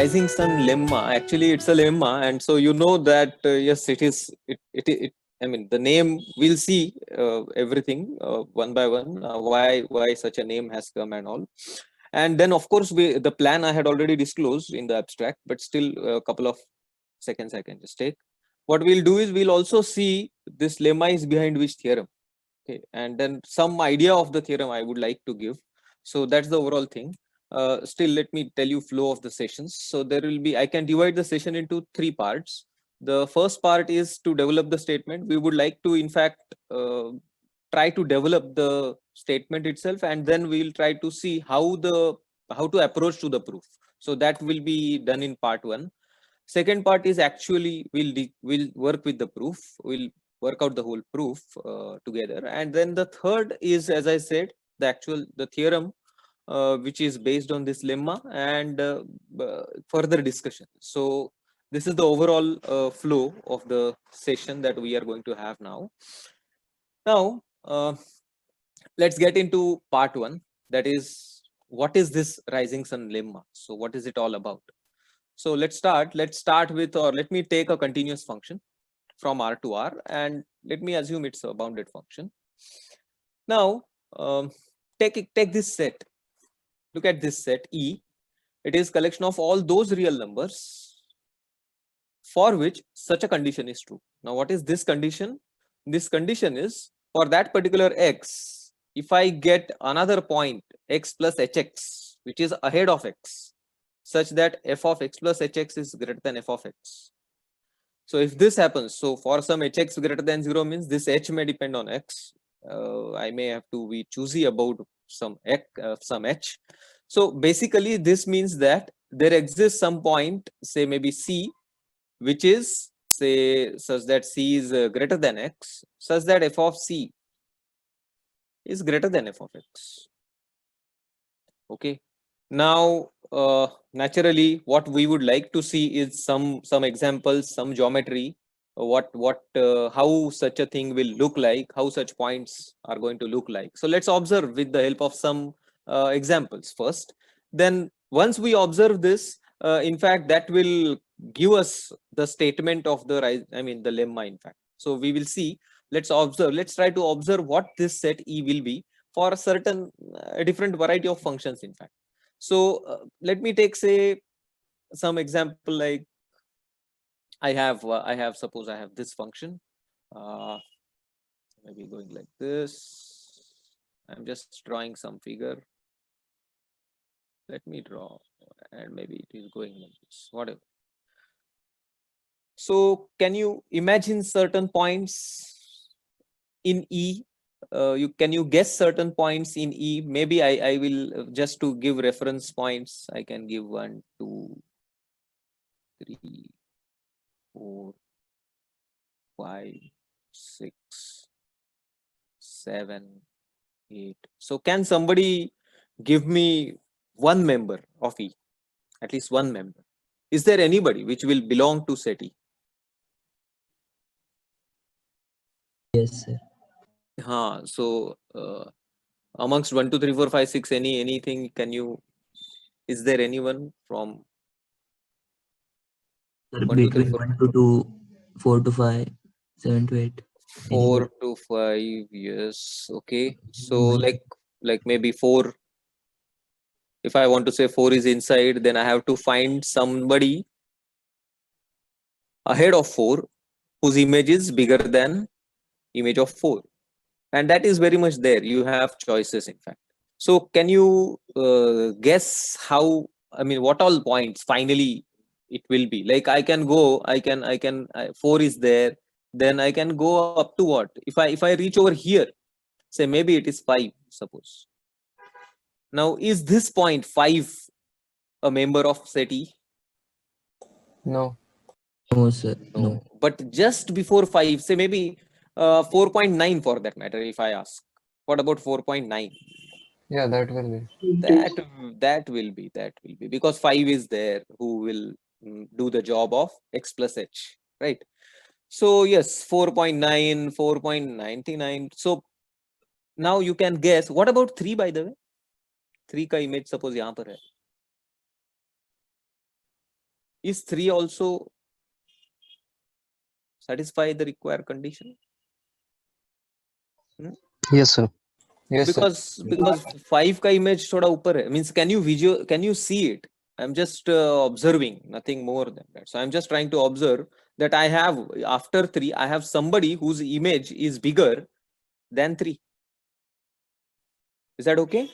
rising sun lemma. Actually, it's a lemma, and so you know that yes, it is. It I mean, the name. We'll see everything one by one. Why such a name has come and all. And then, of course, the plan I had already disclosed in the abstract, but still a couple of seconds I can just take. What we'll do is we'll also see this lemma is behind which theorem. Okay, and then some idea of the theorem I would like to give. So that's the overall thing. Still, let me tell you flow of the sessions. So there will be, I can divide the session into three parts. The first part is to develop the statement. We would like to, in fact, try to develop the statement itself, and then we'll try to see how to approach to the proof. So that will be done in part one. Second part is actually we'll work with the proof. We'll work out the whole proof together, and then the third is, as I said, the theorem which is based on this lemma, and further discussion. So this is the overall flow of the session that we are going to have now. Now let's get into part one, that is, what is this rising sun lemma? So what is it all about? So let's start with, or let me take a continuous function from R to R, and let me assume it's a bounded function. Now take this set. Look at this set E. It is collection of all those real numbers for which such a condition is true. Now what is this condition? This condition is, for that particular x, if I get another point x plus hx, which is ahead of x, such that f of x plus hx is greater than f of x. So if this happens, so for some hx greater than 0 means this h may depend on x. I may have to be choosy about some h. So basically this means that there exists some point, say maybe c, which is, say, such that c is greater than x, such that f of c is greater than f of x. Okay. Now naturally what we would like to see is some examples, some geometry, how such a thing will look like, how such points are going to look like. So let's observe with the help of some examples first. Then once we observe this, in fact, that will give us the statement of the the lemma, in fact. So we will see, let's try to observe what this set E will be for a certain different variety of functions, in fact. So let me take, say, some example, like suppose I have this function, maybe going like this. I'm just drawing some figure. Let me draw, and maybe it is going like this, whatever. So can you imagine certain points in E? Can you guess certain points in E? Maybe I will, just to give reference points, I can give 1, 2, 3, 4, 5, 6, 7, 8. So can somebody give me one member of E? At least one member. Is there anybody which will belong to set E? Yes, sir. So amongst 1, 2, 3, 4, 5, 6, anything, is there anyone from 1, 2, 3, 4, 1 to 2, 4 to 5, 7 to 8. 4 to 5, yes. Okay. So like maybe 4. If I want to say 4 is inside, then I have to find somebody ahead of 4 whose image is bigger than image of 4. And that is very much there. You have choices, in fact. So can you guess how, what all points finally it will be? Like I can 4 is there, then I can go up to what? If I reach over here, say maybe it is 5, suppose. Now is this point 5 a member of set E? No. No, sir. No. But just before 5, say maybe 4.9 for that matter, if I ask. What about 4.9? Yeah, that will be. That will be because 5 is there who will do the job of x plus h, right? So yes, 4.9, 4.99. So now you can guess. What about 3, by the way? 3 का image suppose यहाँ पर है. is 3 also satisfy the required condition? Yes, sir. Yes, sir. because 5 ka image thoda upar hai. Means can you see it? I'm just observing, nothing more than that. So I'm just trying to observe that I have, after 3, I have somebody whose image is bigger than 3. Is that okay?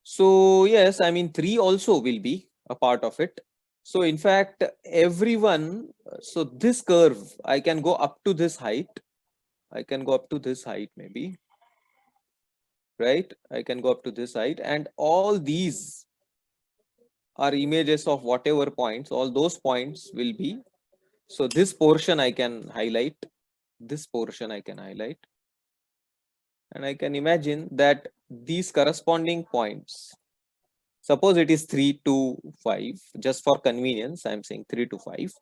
So yes, I mean 3 also will be a part of it. So in fact, everyone, so this curve, I can go up to this height. I can go up to this height maybe. Right? I can go up to this height, and all these are images of whatever points. All those points will be. So this portion I can highlight. This portion I can highlight. And I can imagine that these corresponding points, suppose it is 3 to 5, just for convenience, I'm saying 3 to 5.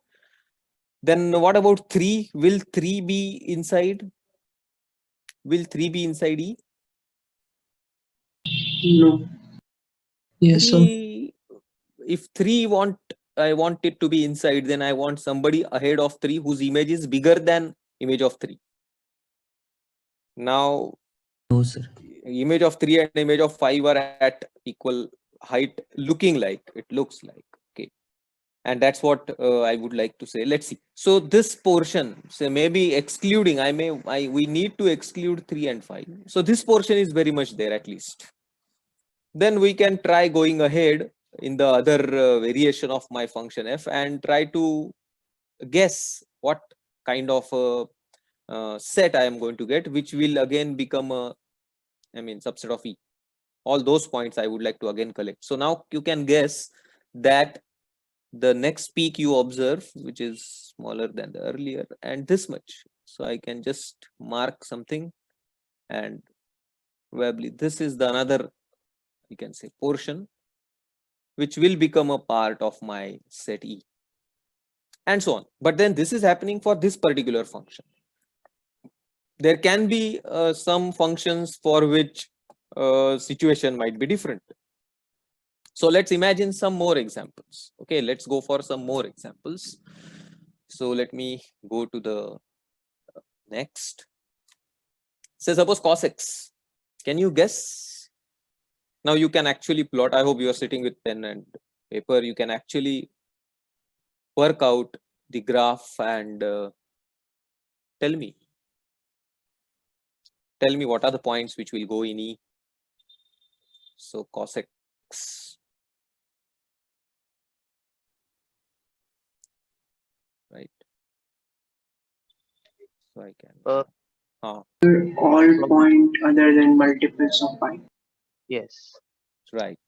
Then what about 3? Will 3 be inside? Will 3 be inside E? No. Yes, sir. If 3 I want it to be inside, then I want somebody ahead of 3 whose image is bigger than image of 3. Now, No, sir. image of 3 and image of 5 are at equal height, looking like, it looks like, okay. And that's what I would like to say. Let's see. So this portion, say maybe excluding, we need to exclude 3 and 5. So this portion is very much there at least. Then we can try going ahead in the other variation of my function f and try to guess what kind of set I am going to get, which will again become a, subset of E. All those points I would like to again collect. So now you can guess that the next peak you observe, which is smaller than the earlier, and this much. So I can just mark something, and probably this is the another, you can say, portion, which will become a part of my set E, and so on. But then this is happening for this particular function. There can be some functions for which situation might be different. So let's imagine some more examples. Okay, let's go for some more examples. So let me go to the next. Say suppose cos x. Can you guess? Now you can actually plot. I hope you are sitting with pen and paper. You can actually work out the graph and tell me what are the points which will go in E. So cos x, right? So I can. All point other than multiples of pi. Yes. Right,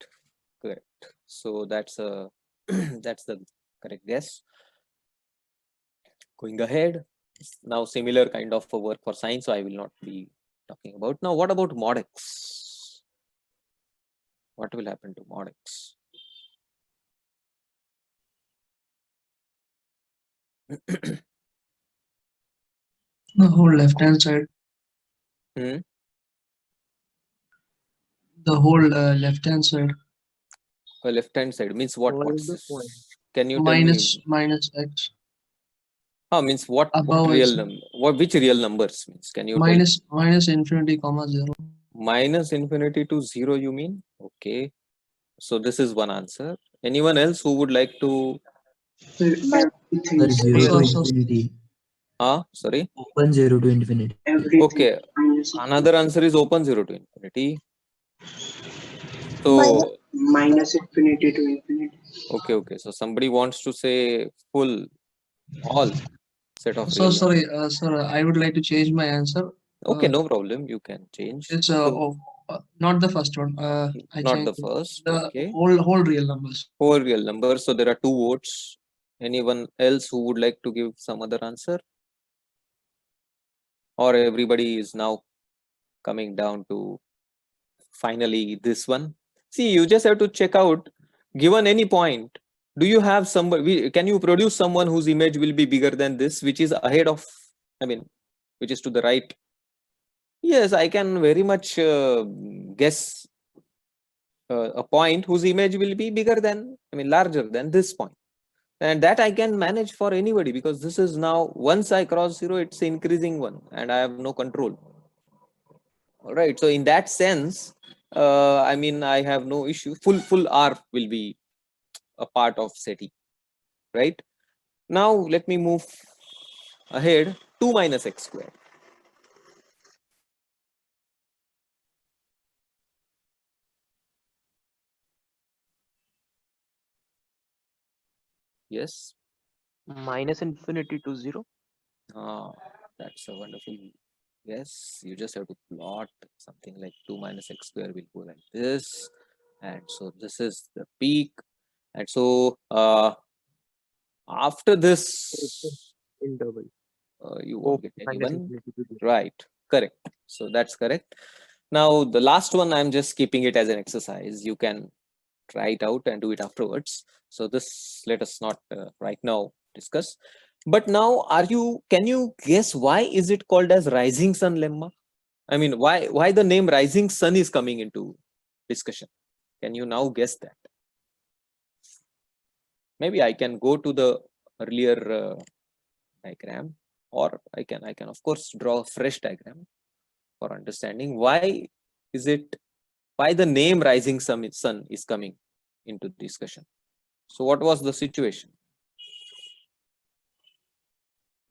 correct. So that's a that's the correct guess. Going ahead, now similar kind of work for sine, so I will not be talking about. Now what about mod x? What will happen to mod x? The whole left hand side. Hmm? The whole left hand side. Left hand side means what? What is the What's, point? can you Minus tell me? minus x. Means what Above real x. number? Which real numbers means? Can you tell? Minus infinity comma 0. Minus infinity to 0, you mean? Okay. So this is one answer. Anyone else who would like to? Sir, 0 to infinity. Sorry. Open 0 to infinity. Okay. Another answer is open 0 to infinity. So Minus infinity to infinity. okay. So somebody wants to say full, all set of So real sorry, numbers. sir, I would like to change my answer. Okay, no problem. You can change. It's So, not the first one. I not the changed it. first. The Okay. whole real numbers. Whole real numbers. So there are 2 votes. Anyone else who would like to give some other answer? Or everybody is now coming down to finally this one? See, you just have to check out, given any point, do you have somebody, can you produce someone whose image will be bigger than this, which is ahead of, which is to the right? Yes, I can very much guess a point whose image will be bigger than, larger than this point. And that I can manage for anybody, because this is now, once I cross 0, it's increasing one and I have no control. All right. So in that sense, I mean, I have no issue. Full R will be a part of set E, right? Now let me move ahead. 2 minus x squared. Yes. Minus infinity to 0. Ah, that's a wonderful. Yes, you just have to plot something like 2 minus x square will go like this. And so this is the peak. And so after this, Interval. you won't get Minus anyone. infinity to 0. Right. Correct. So that's correct. Now the last one, I'm just keeping it as an exercise. You can try it out and do it afterwards. So this, let us not right now discuss. But now, can you guess why is it called as rising sun lemma? I mean, why the name rising sun is coming into discussion? Can you now guess that? Maybe I can go to the earlier diagram, or I can of course draw a fresh diagram for understanding why the name rising sun is coming into discussion. So what was the situation?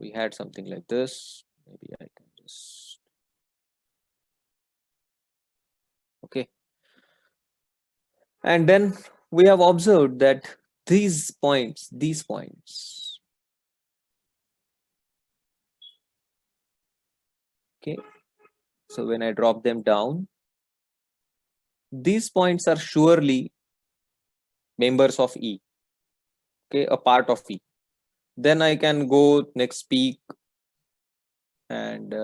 We had something like this. Maybe I can just, okay. And then we have observed that these points, okay. So when I drop them down, these points are surely members of E, okay, a part of E. Then I can go next peak and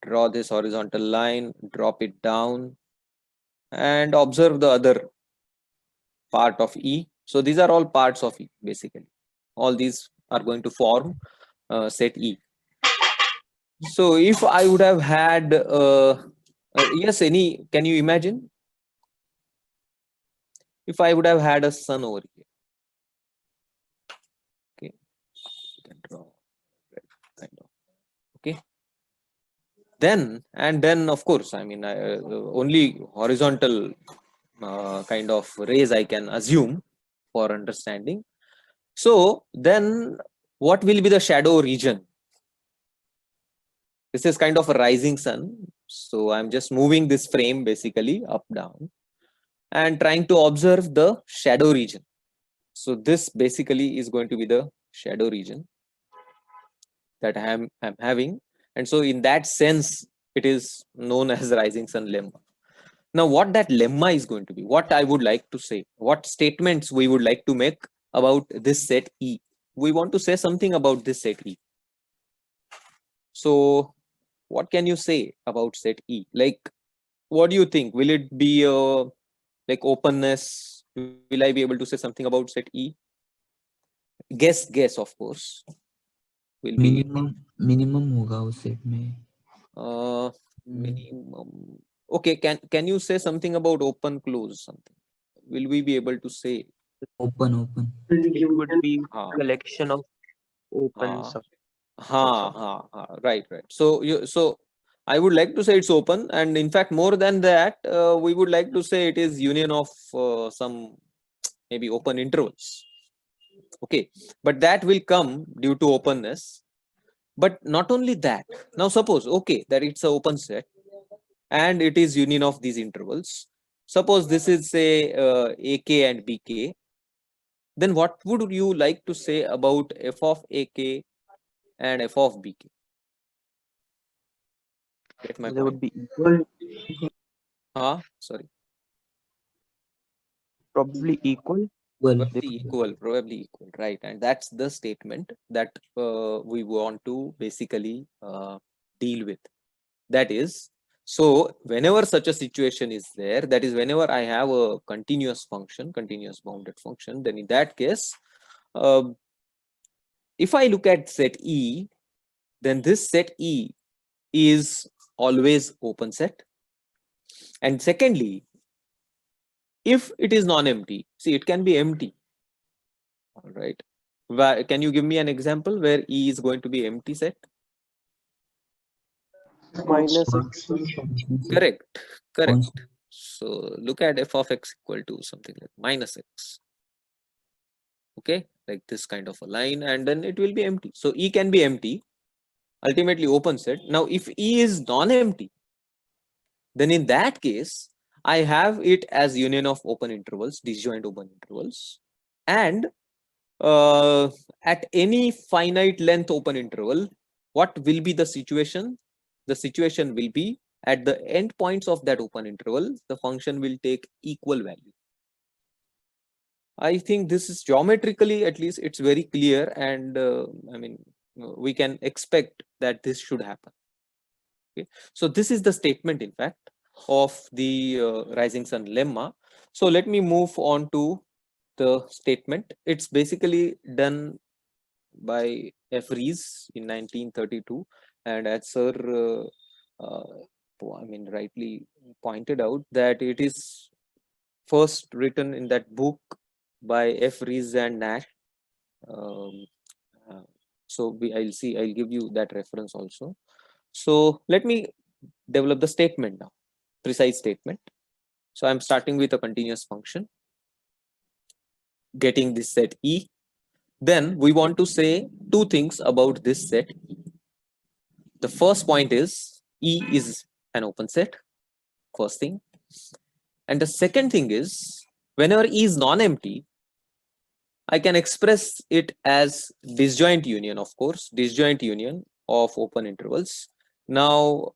draw this horizontal line, drop it down, and observe the other part of E. So these are all parts of E, basically. All these are going to form set E. So if I would have had, yes, can you imagine? If I would have had a sun over here, okay, you can draw, kind of, okay. Then of course, I mean, only horizontal kind of rays I can assume for understanding. So then what will be the shadow region? This is kind of a rising sun. So I'm just moving this frame basically up, down, and trying to observe the shadow region. So this basically is going to be the shadow region that I'm having. And so in that sense, it is known as rising sun lemma. Now, what that lemma is going to be, what I would like to say, what statements we would like to make about this set E. We want to say something about this set E. So what can you say about set E? Like, what do you think? Will it be like openness? Will I be able to say something about set E? Guess, of course. Will be minimum होगा उस set में. minimum. Okay, can you say something about open, close, something? Will we be able to say? Open. It would be Ah. collection of open Ah. sub. Right. So I would like to say it's open, and in fact, more than that, we would like to say it is union of some maybe open intervals. Okay, but that will come due to openness. But not only that. Now suppose, okay, that it's an open set and it is union of these intervals. Suppose this is say AK and BK. Then what would you like to say about f of AK and f of BK? Get my They would point? be equal, Sorry. probably equal. Probably equal, right? And that's the statement that we want to basically deal with. That is, so whenever such a situation is there, that is whenever I have a continuous bounded function, then in that case, if I look at set E, then this set E is always open set. And secondly, if it is non-empty, see, it can be empty. All right. Can you give me an example where E is going to be empty set? Minus Correct. Correct. Constant. So look at f of x equal to something like minus x. Okay, like this kind of a line, and then it will be empty. So E can be empty, ultimately open set. Now, if E is non-empty, then in that case, I have it as union of open intervals, disjoint open intervals, and at any finite length open interval, what will be the situation? The situation will be at the endpoints of that open interval, the function will take equal value. I think this is geometrically, at least it's very clear, and I mean, we can expect that this should happen. Okay, so this is the statement, in fact, of the rising sun lemma. So let me move on to the statement. It's basically done by F. Rees in 1932, and as Sir I mean rightly pointed out, that it is first written in that book by F. Rees and Nash. So I'll give you that reference also. So let me develop the statement now, precise statement. So I'm starting with a continuous function, getting this set E. Then we want to say two things about this set E. The first point is E is an open set, first thing. And the second thing is, whenever E is non-empty, I can express it as disjoint union, of course, disjoint union of open intervals. Now,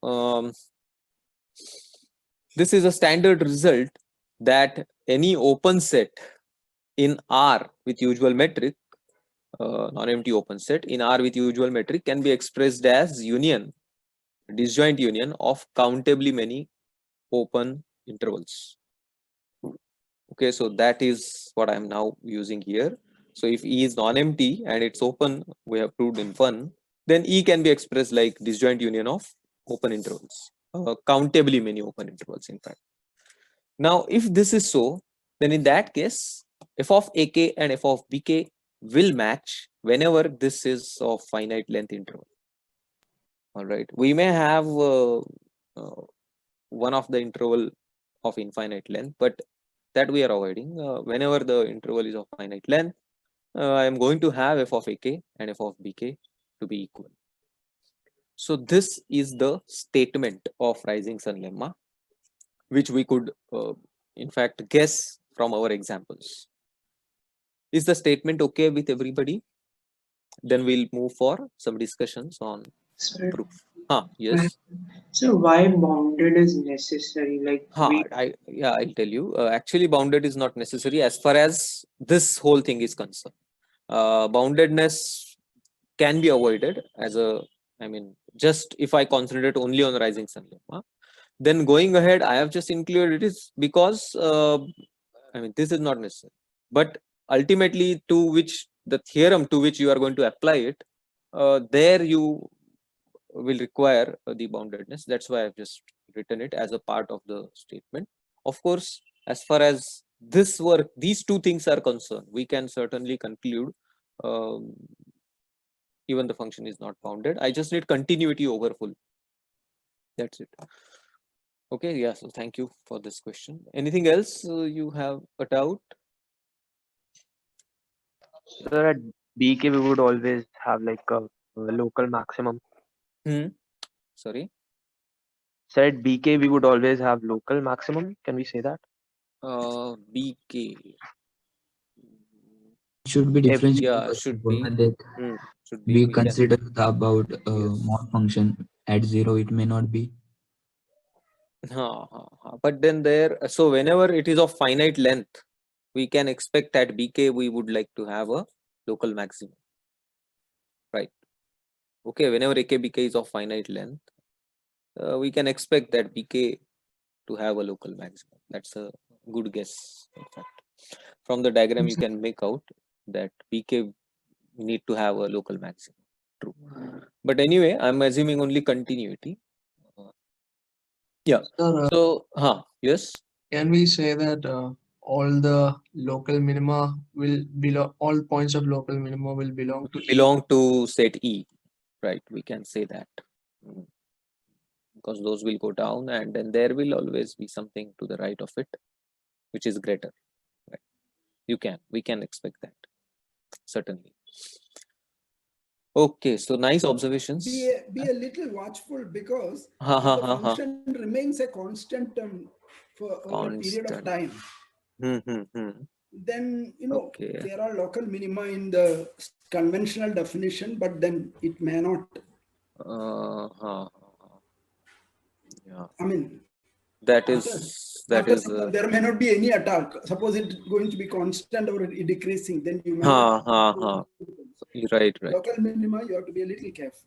this is a standard result that any open set in R with usual metric, non-empty open set in R with usual metric, can be expressed as union, disjoint union of countably many open intervals. Okay, so that is what I am now using here. So if E is non-empty and it's open, we have proved in 1, then E can be expressed like disjoint union of open intervals, countably many open intervals, in fact. Now, if this is so, then in that case, f of ak and f of bk will match whenever this is of finite length interval. All right, we may have one of the interval of infinite length, but that we are avoiding. Whenever the interval is of finite length, I am going to have f of ak and f of bk to be equal. So this is the statement of rising sun lemma, which we could in fact guess from our examples. Is the statement okay with everybody? Then we'll move for some discussions on Sir, proof. Yes. so why bounded is necessary? Like I'll tell you. Actually, bounded is not necessary as far as this whole thing is concerned. Boundedness can be avoided as a, I mean, just if I concentrate only on rising sun lemma, then going ahead, I have just included it is because I mean, this is not necessary. But ultimately, to which the theorem to which you are going to apply it, there you will require the boundedness. That's why I've just written it as a part of the statement. Of course, as far as this work, these two things are concerned, we can certainly conclude even the function is not bounded. I just need continuity over full. That's it. Okay, yeah, so thank you for this question. Anything else you have a doubt? So at BK we would always have like a local maximum. Sorry. So at BK we would always have local maximum. Can we say that? BK. Should be differentiated. Yeah, should be. Should be. We We can- consider the about Yes. mod function at 0, it may not be. But then there, so whenever it is of finite length, we can expect at BK we would like to have a local maximum, right? Okay, whenever AK BK is of finite length, we can expect that BK to have a local maximum. That's a good guess, in fact. From the diagram, you can make out that BK need to have a local maximum. True. But anyway, I'm assuming only continuity. Yeah. Sir, So, yes. can we say that all the local minima will belong, all points of local minima will belong to E. Belong to set E, right? We can say that. Mm. Because those will go down, and then there will always be something to the right of it, which is greater. Right? We can expect that, certainly. Okay, so nice observations. Be a little watchful, because Ha, if ha, the ha, ha. function remains a constant for over a period of Constant. time, then Okay. there are local minima in the conventional definition, but then it may not. Yeah, I mean, that after is there may not be any at all. Suppose it's going to be constant or decreasing, then you may not. right. Local minima, you have to be a little careful.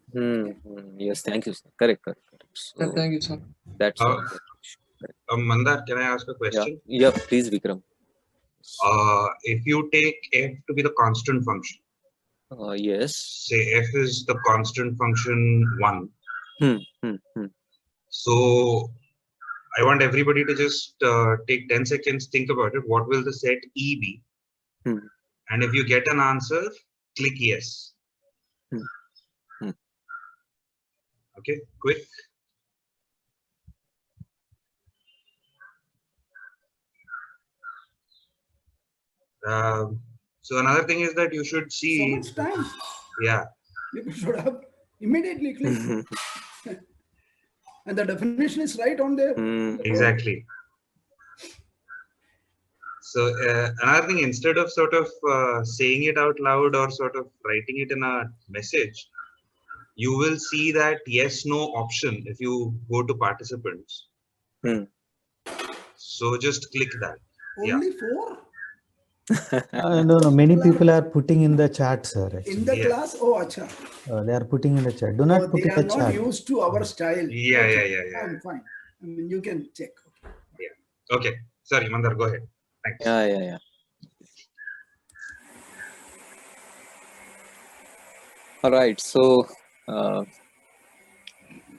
Yes, thank you, sir. Correct. So Thank you, sir. that's Uh, all. Mandar, can I ask a question? Yeah, please, Vikram. If you take f to be the constant function, Yes. say f is the constant function 1. So I want everybody to just take 10 seconds, think about it. What will the set E be? And if you get an answer, click yes. Okay, quick. So another thing is that you should see. So much time. Yeah. You should have immediately clicked. And the definition is right on there. Exactly. So another thing, instead of sort of saying it out loud or sort of writing it in a message, you will see that yes, no option if you go to participants. So just click that. Only 4? No, many people are putting in the chat, sir. Actually. In the class? Oh, acha. They are putting in the chat. Do not put they in are the not chat. used to our style. Yeah. I'm fine. I mean, you can check. Yeah. Okay. Sorry, Mandar, go ahead. Thanks. Yeah. All right. So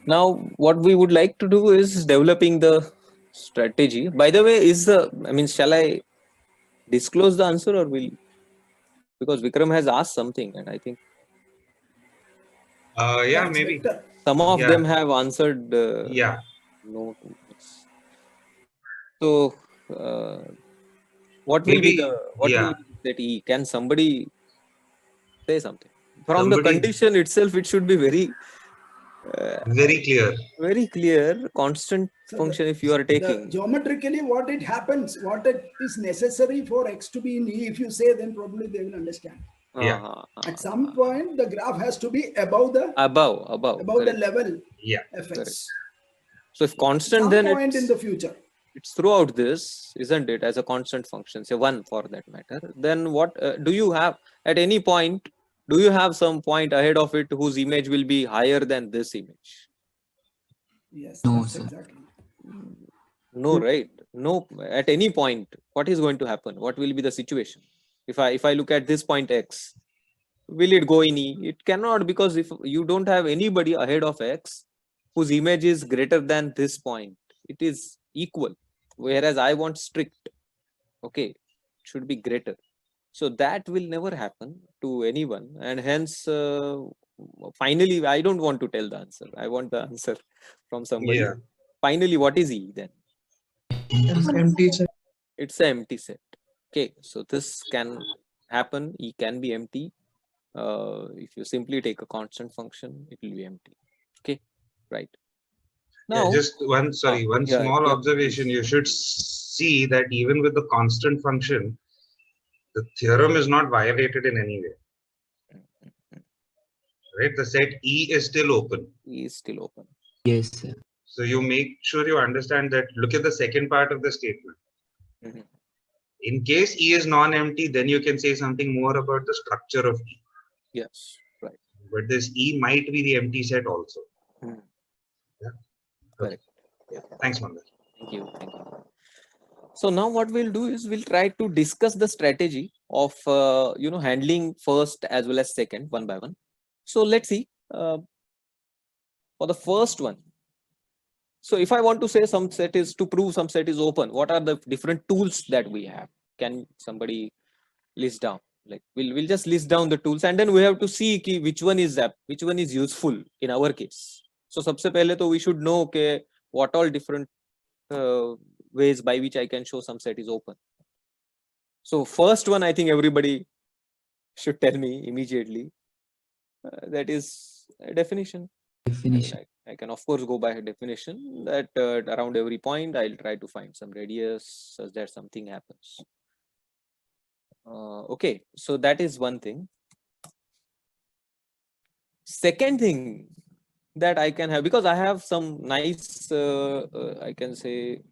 now what we would like to do is developing the strategy. By the way, shall I disclose the answer, or will, because Vikram has asked something, and I think yeah, maybe some of them have answered yeah. No to this. So what will be that E? Can somebody say something? From the condition itself, it should be very clear. Very clear. Constant function if you are taking. Geometrically, what it happens, what it is necessary for x to be in E, if you say, then probably they will understand. At some point, the graph has to be above the level fx. So if constant, then point in the future. It's throughout this, isn't it? As a constant function, say 1 for that matter. Then what do you have at any point? Do you have some point ahead of it whose image will be higher than this image? Yes, no, that's sir. Exactly. No, right? No, at any point, what is going to happen? What will be the situation? If I look at this point x, will it go in E? It cannot, because if you don't have anybody ahead of x whose image is greater than this point, it is equal. Whereas I want strict, okay, it should be greater. So that will never happen to anyone, and hence finally I don't want to tell the answer. I want the answer from somebody. Yeah. Finally, what is E then? Empty set. It's an empty set. Okay, so this can happen. E can be empty. If you simply take a constant function, it will be empty. Okay, right. Now, just one small observation. You should see that even with the constant function, the theorem is not violated in any way. Right? The set E is still open. E is still open. Yes, sir. So you make sure you understand that. Look at the second part of the statement. In case E is non-empty, then you can say something more about the structure of E. Yes, right. But this E might be the empty set also. Correct. Yeah. Thanks, Mandar. Thank you. So now what we'll do is we'll try to discuss the strategy of handling first as well as second one by one. So let's see for the first one. So if I want to say some set is to prove some set is open, what are the different tools that we have? Can somebody list down? Like we'll just list down the tools, and then we have to see which one is useful in our case. So सबसे पहले तो we should know okay, what all different ways by which I can show some set is open. So first one, I think everybody should tell me immediately. That is a definition. I can of course go by a definition that around every point I'll try to find some radius such that something happens. Okay, so that is one thing. Second thing that I can have, because I have some nice, I can say,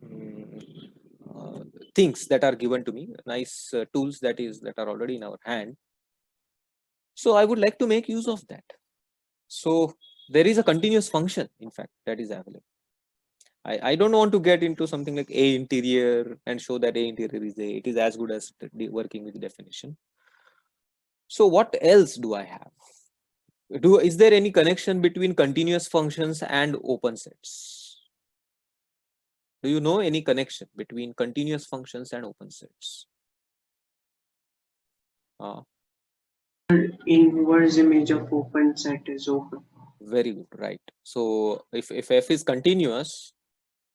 things that are given to me, nice tools that are already in our hand. So I would like to make use of that. So there is a continuous function, in fact, that is available. I don't want to get into something like A interior and show that A interior is A. It is as good as working with the definition. So what else do I have? Is there any connection between continuous functions and open sets? Do you know any connection between continuous functions and open sets? Inverse image of open set is open. Very good, right. So if f is continuous,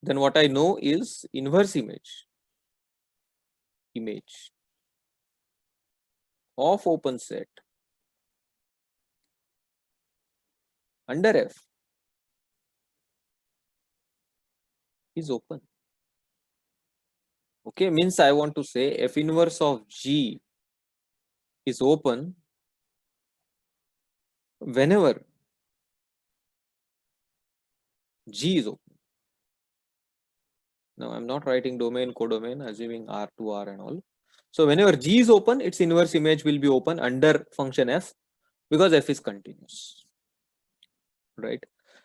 then what I know is inverse image of open set under F is open. Okay, means I want to say F inverse of G is open whenever G is open. Now I'm not writing domain, codomain, assuming R to R and all. So whenever G is open, its inverse image will be open under function F because F is continuous. Right.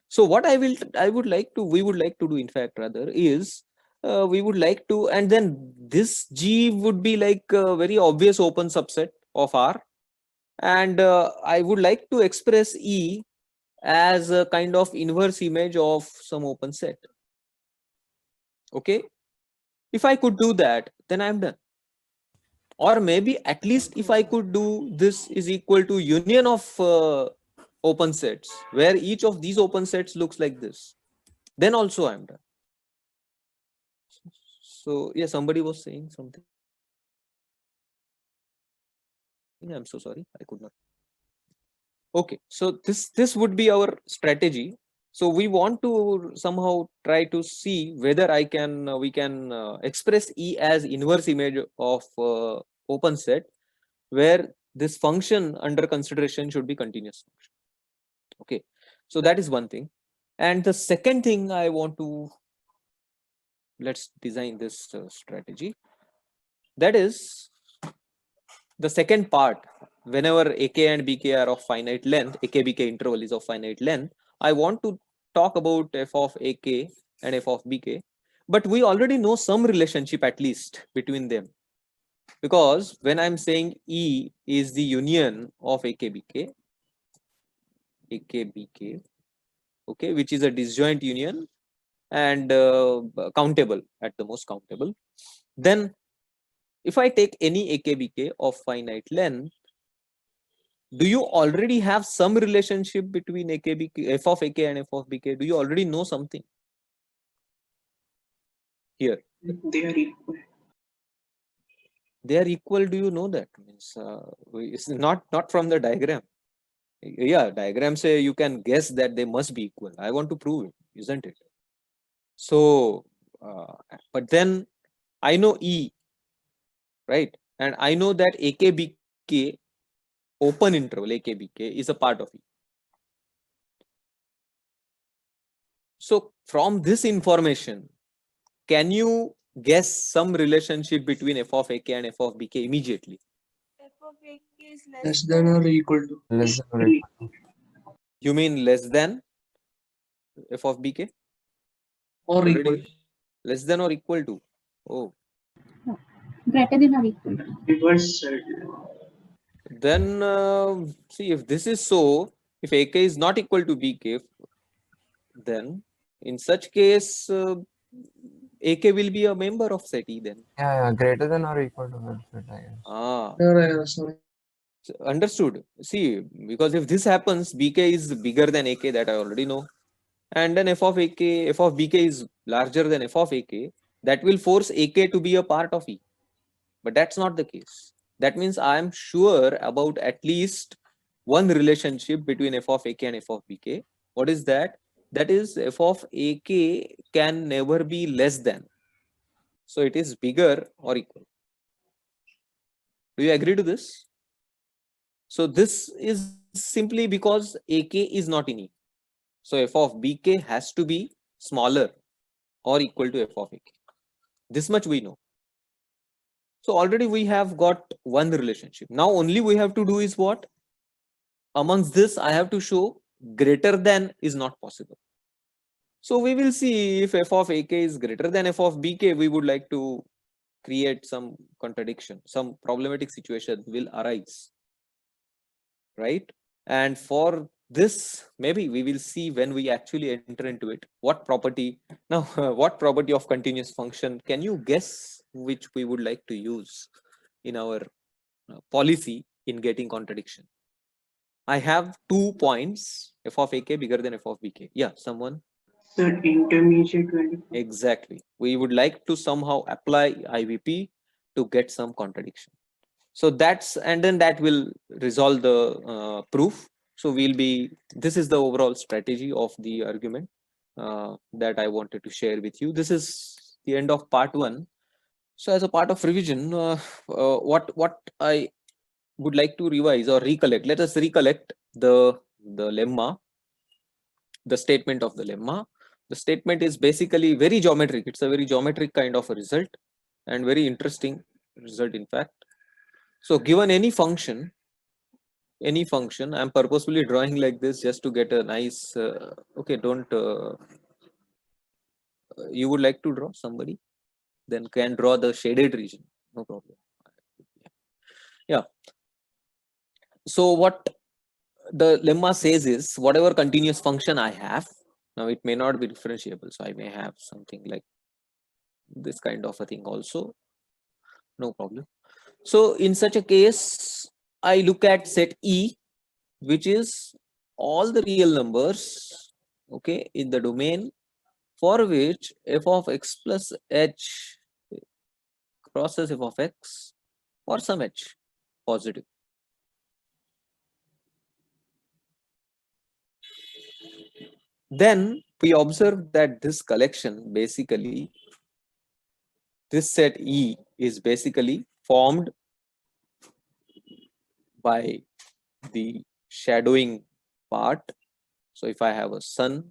So what we would like to do, in fact, rather is we would like to, and then this G would be like a very obvious open subset of R, and I would like to express E as a kind of inverse image of some open set. Okay, if I could do that, then I'm done. Or maybe at least if I could do this is equal to union of open sets, where each of these open sets looks like this, then also I'm done. So yeah, somebody was saying something. Yeah, I'm so sorry, I could not. Okay, so this would be our strategy. So we want to somehow try to see whether we can express E as inverse image of open set, where this function under consideration should be continuous function. Okay, so that is one thing. And the second thing I want to, let's design this strategy. That is the second part. Whenever AK and BK are of finite length, AK-BK interval is of finite length, I want to talk about F of AK and F of BK, but we already know some relationship at least between them, because when I'm saying E is the union of AK-BK, okay, which is a disjoint union and countable, at the most countable, then if I take any AK-BK of finite length, do you already have some relationship between AK-BK, F of AK and F of BK? Do you already know something here? They are equal. They are equal. Do you know that? Means it's not from the diagram. Yeah, diagram say you can guess that they must be equal. I want to prove it, isn't it? So, but then I know E, right? And I know that AK-BK open interval AK-BK is a part of E. So from this information, can you guess some relationship between F of AK and F of BK immediately? F of AK is Less than or equal to. Less than or equal to. You mean less than F of BK? Or Already equal. less than or equal to? Oh. greater than or equal to. Reverse. Then see, if this is so, if AK is not equal to BK, then in such case, AK will be a member of set E then. Yeah, greater than or equal to that set, I guess. Ah. Sorry. Understood. See, because if this happens, BK is bigger than AK, that I already know. And then f of BK is larger than f of AK, that will force AK to be a part of E. But that's not the case. That means I am sure about at least one relationship between f of AK and f of BK. What is that? That is f of AK can never be less than. So it is bigger or equal. Do you agree to this? So this is simply because AK is not in E. So f of BK has to be smaller or equal to f of AK. This much we know. So already we have got one relationship. Now only we have to do is what? Amongst this, I have to show greater than is not possible. So we will see if f of AK is greater than f of BK, we would like to create some contradiction, some problematic situation will arise. Right? And for this, maybe we will see when we actually enter into it, what property. Now, what property of continuous function can you guess which we would like to use in our policy in getting contradiction? I have 2 points, f of AK bigger than f of BK. Yeah, someone? The intermediate value. Exactly. We would like to somehow apply IVP to get some contradiction. So that's, and then that will resolve the proof. So we'll be, this is the overall strategy of the argument that I wanted to share with you. This is the end of part 1. So as a part of revision, what I would like to revise or recollect, let us recollect the lemma, the statement of the lemma. The statement is basically very geometric. It's a very geometric kind of a result and very interesting result in fact. So given any function, I'm purposefully drawing like this just to get a nice, okay, don't, you would like to draw somebody? Then can draw the shaded region, no problem. Yeah. So what the lemma says is, whatever continuous function I have, now it may not be differentiable, so I may have something like this kind of a thing also, no problem. So in such a case, I look at set E, which is all the real numbers, okay, in the domain for which f of x plus h crosses f of x for some h positive. Then we observe that this collection basically, this set E is basically formed by the shadowing part. So if I have a sun,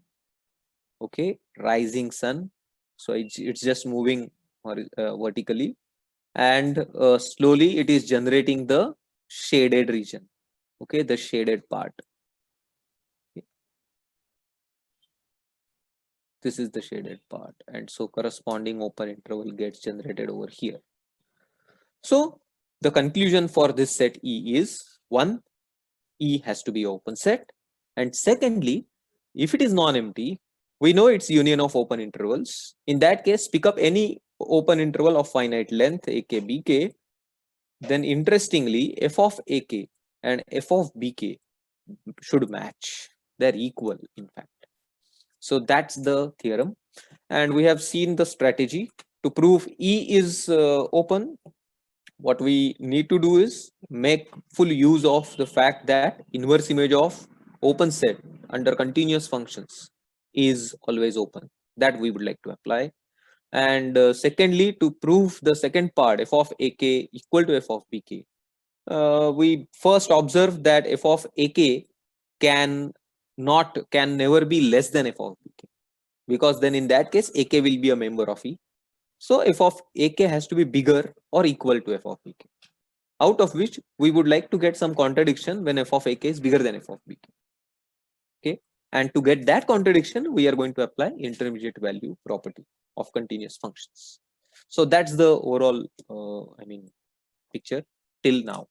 okay, rising sun, so it's just moving vertically, and slowly it is generating the shaded region, okay, the shaded part. Okay. This is the shaded part, and so corresponding open interval gets generated over here. So the conclusion for this set E is, 1, E has to be open set, and secondly, if it is non-empty, we know it's union of open intervals. In that case, pick up any open interval of finite length, AK, BK, then interestingly, f of AK and f of BK should match. They're equal, in fact. So that's the theorem. And we have seen the strategy to prove E is open. What we need to do is make full use of the fact that inverse image of open set under continuous functions is always open. That we would like to apply. And secondly, to prove the second part, f of AK equal to f of BK, we first observe that f of AK can never be less than f of BK, because then in that case AK will be a member of E. So f of AK has to be bigger or equal to f of BK, out of which we would like to get some contradiction when f of AK is bigger than f of BK. Okay, and to get that contradiction, we are going to apply intermediate value property of continuous functions. So that's the overall, picture till now.